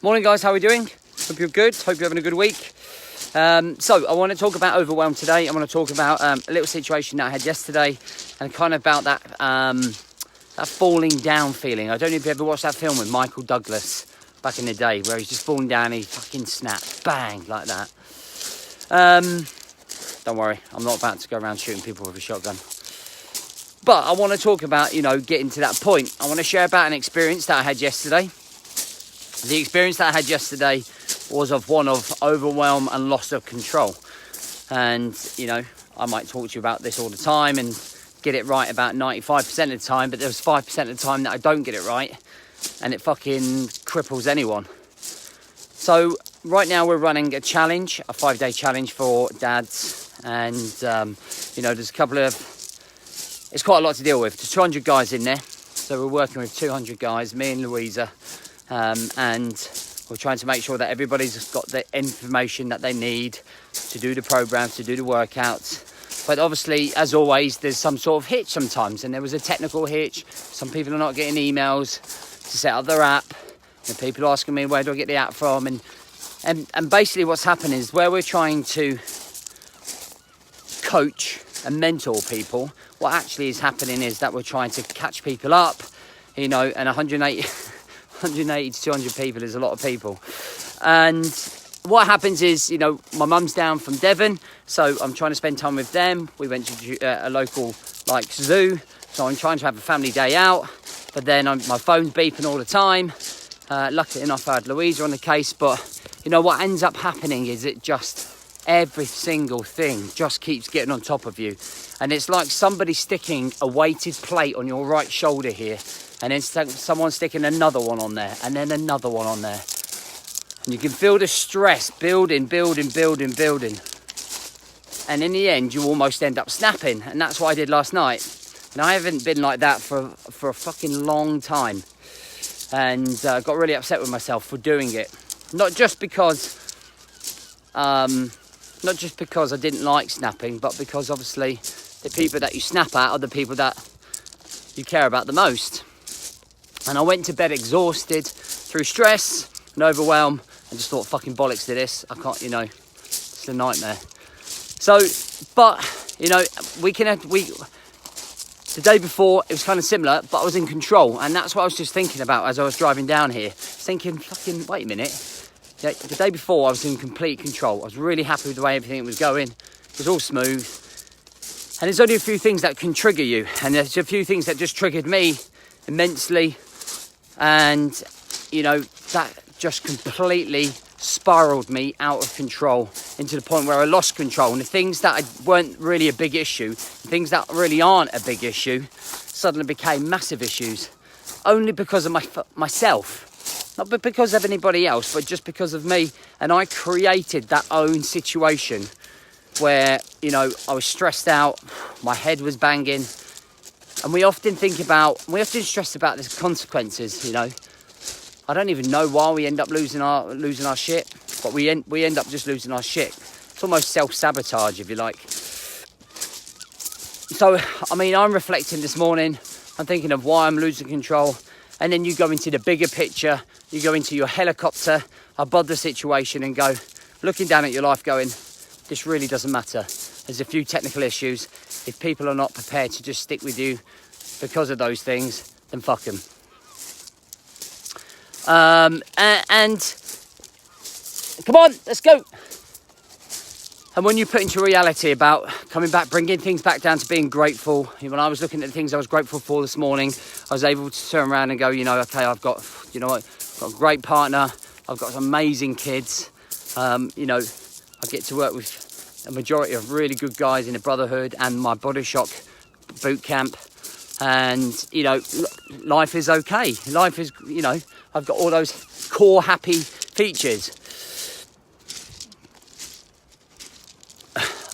Morning guys, how are we doing? Hope you're good, hope you're having a good week. So I want to talk about overwhelm today. I want to talk about a little situation that I had yesterday and kind of about that falling down feeling. I don't know if you ever watched that film with Michael Douglas back in the day where he's just falling down and he fucking snapped, bang, like that. Don't worry, I'm not about to go around shooting people with a shotgun. But I want to talk about, getting to that point. I want to share about an experience that I had yesterday. The experience that I had yesterday was one of overwhelm and loss of control. And, I might talk to you about this all the time and get it right about 95% of the time, but there's 5% of the time that I don't get it right, and it fucking cripples anyone. So right now we're running a challenge, a 5-day challenge for dads, and, there's a couple of, it's quite a lot to deal with. There's 200 guys in there, so we're working with 200 guys, me and Louisa. And we're trying to make sure that everybody's got the information that they need to do the programs, to do the workouts. But obviously, as always, there's some sort of hitch sometimes. And there was a technical hitch. Some people are not getting emails to set up their app. And people are asking me, where do I get the app from? And basically what's happened is where we're trying to coach and mentor people, what actually is happening is that we're trying to catch people up, and 180 to 200 people is a lot of people. And what happens is, my mum's down from Devon, so I'm trying to spend time with them. We went to a local zoo, so I'm trying to have a family day out, but then my phone's beeping all the time. Luckily enough I had Louisa on the case, but what ends up happening is it just, every single thing just keeps getting on top of you. And it's like somebody sticking a weighted plate on your right shoulder here, and then someone sticking another one on there, and then another one on there. And you can feel the stress building. And in the end, you almost end up snapping. And that's what I did last night. And I haven't been like that for a fucking long time. And got really upset with myself for doing it. Not just because I didn't like snapping, but because obviously the people that you snap at are the people that you care about the most. And I went to bed exhausted through stress and overwhelm and just thought, fucking bollocks to this. I can't, it's a nightmare. So, but, the day before it was kind of similar, but I was in control. And that's what I was just thinking about as I was driving down here. Thinking, fucking, wait a minute. Yeah, the day before I was in complete control. I was really happy with the way everything was going. It was all smooth. And there's only a few things that can trigger you. And there's a few things that just triggered me immensely. And, that just completely spiraled me out of control into the point where I lost control. And the things that weren't really a big issue, things that really aren't a big issue, suddenly became massive issues. Only because of myself. Not because of anybody else, but just because of me. And I created that own situation where, I was stressed out, my head was banging. And we often stress about the consequences, I don't even know why we end up losing our shit, but we end up just losing our shit. It's almost self-sabotage, if you like. So, I'm reflecting this morning. I'm thinking of why I'm losing control. And then you go into the bigger picture. You go into your helicopter above the situation and go, looking down at your life going, this really doesn't matter. There's a few technical issues. If people are not prepared to just stick with you because of those things, then fuck them. And come on, let's go. And when you put into reality about coming back, bringing things back down to being grateful. When I was looking at the things I was grateful for this morning, I was able to turn around and go, okay, I've got, I've got a great partner. I've got some amazing kids. I get to work with a majority of really good guys in the Brotherhood and my body shop boot camp. And, life is okay. Life is, I've got all those core happy features.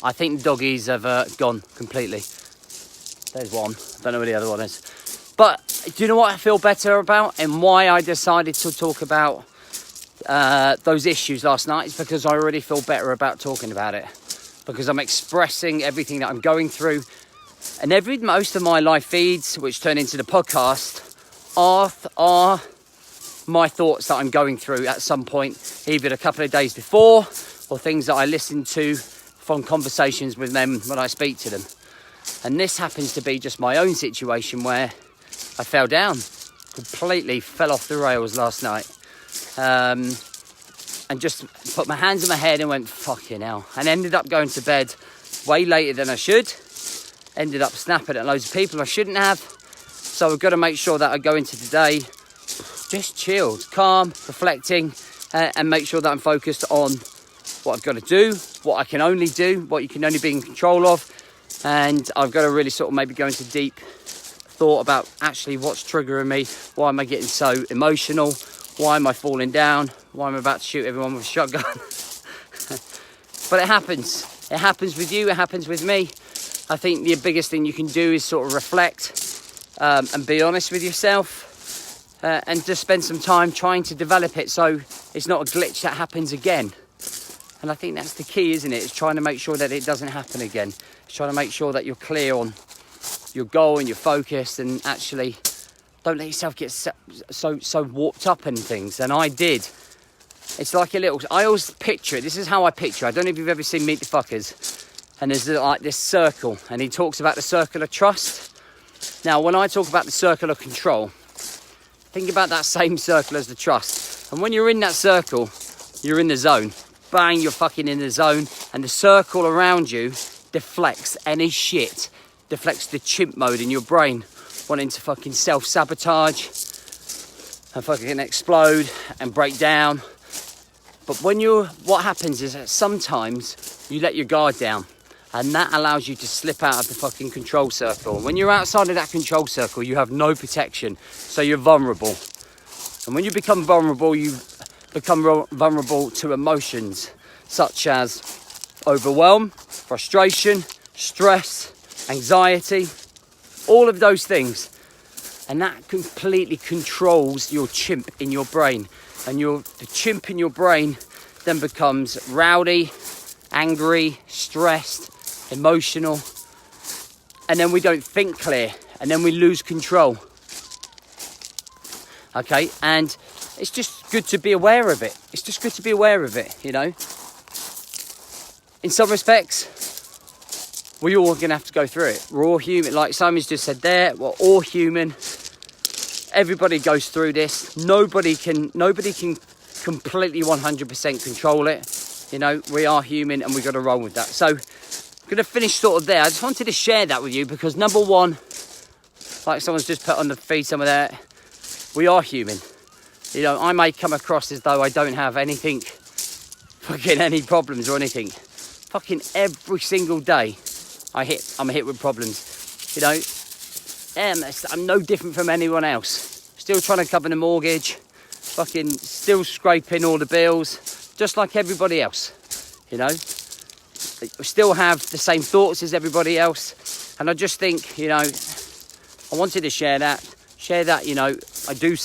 I think the doggies have gone completely. There's one. Don't know where the other one is. But do you know what I feel better about and why I decided to talk about those issues last night? It's because I already feel better about talking about it. Because I'm expressing everything that I'm going through. And most of my live feeds, which turn into the podcast, are my thoughts that I'm going through at some point, either a couple of days before or things that I listen to from conversations with them when I speak to them. And this happens to be just my own situation where I fell down, completely fell off the rails last night. And just put my hands on my head and went, fucking hell. And ended up going to bed way later than I should. Ended up snapping at loads of people I shouldn't have. So I've got to make sure that I go into today just chilled, calm, reflecting, and make sure that I'm focused on what I've got to do, what I can only do, what you can only be in control of. And I've got to really sort of maybe go into deep thought about actually what's triggering me. Why am I getting so emotional? Why am I falling down? Why am I about to shoot everyone with a shotgun? But it happens. It happens with you. It happens with me. I think the biggest thing you can do is sort of reflect and be honest with yourself and just spend some time trying to develop it so it's not a glitch that happens again. And I think that's the key, isn't it? It's trying to make sure that it doesn't happen again. It's trying to make sure that you're clear on your goal and you're focused and actually don't let yourself get so warped up in things. And I did. It's like a little, I always picture it. This is how I picture it. I don't know if you've ever seen Meet the Fuckers. And there's like this circle. And he talks about the circle of trust. Now, when I talk about the circle of control, think about that same circle as the trust. And when you're in that circle, you're in the zone. Bang, you're fucking in the zone. And the circle around you deflects any shit. Deflects the chimp mode in your brain. Wanting to fucking self-sabotage and fucking explode and break down. But what happens is that sometimes you let your guard down and that allows you to slip out of the fucking control circle. And when you're outside of that control circle, you have no protection, so you're vulnerable. And when you become vulnerable, you become vulnerable to emotions such as overwhelm, frustration, stress, anxiety, all of those things. And that completely controls your chimp in your brain. And the chimp in your brain then becomes rowdy, angry, stressed, emotional. And then we don't think clear. And then we lose control. Okay, and it's just good to be aware of it. It's just good to be aware of it, you know. In some respects, we all are going to have to go through it. We're all human. Like Simon's just said there, we're all human. Everybody goes through this. Nobody can completely 100% control it. You know, we are human and we've got to roll with that. So I'm going to finish sort of there. I just wanted to share that with you because number one, like someone's just put on the feed some of that, we are human. You know, I may come across as though I don't have anything, fucking any problems or anything. Fucking every single day. I'm hit with problems, you know. I'm no different from anyone else. Still trying to cover the mortgage, fucking still scraping all the bills, just like everybody else, you know. We still have the same thoughts as everybody else, and I just think, you know, I wanted to share that, you know. I do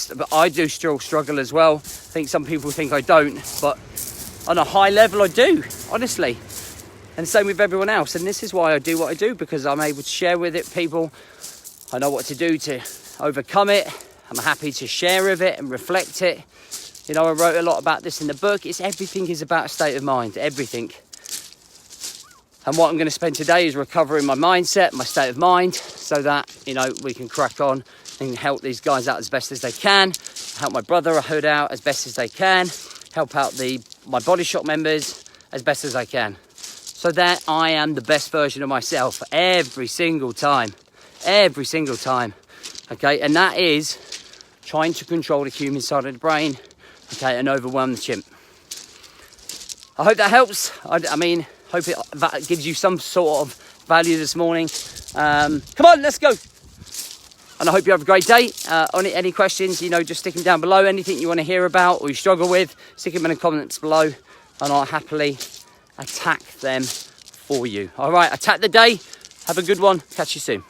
still struggle as well. I think some people think I don't, but on a high level I do, honestly. And same with everyone else. And this is why I do what I do, because I'm able to share with it people. I know what to do to overcome it. I'm happy to share with it and reflect it. You know, I wrote a lot about this in the book. Everything is about a state of mind, everything. And what I'm going to spend today is recovering my mindset, my state of mind, so that, you know, we can crack on and help these guys out as best as they can, help my Brotherhood out as best as they can, help out my body shop members as best as I can. So that I am the best version of myself every single time. Every single time. Okay, and that is trying to control the human side of the brain, okay, and overwhelm the chimp. I hope that helps. I mean, hope that gives you some sort of value this morning. Come on, let's go. And I hope you have a great day. Any questions, you know, just stick them down below. Anything you want to hear about or you struggle with, stick them in the comments below and I'll happily attack them for you. All right, attack the day. Have a good one. Catch you soon.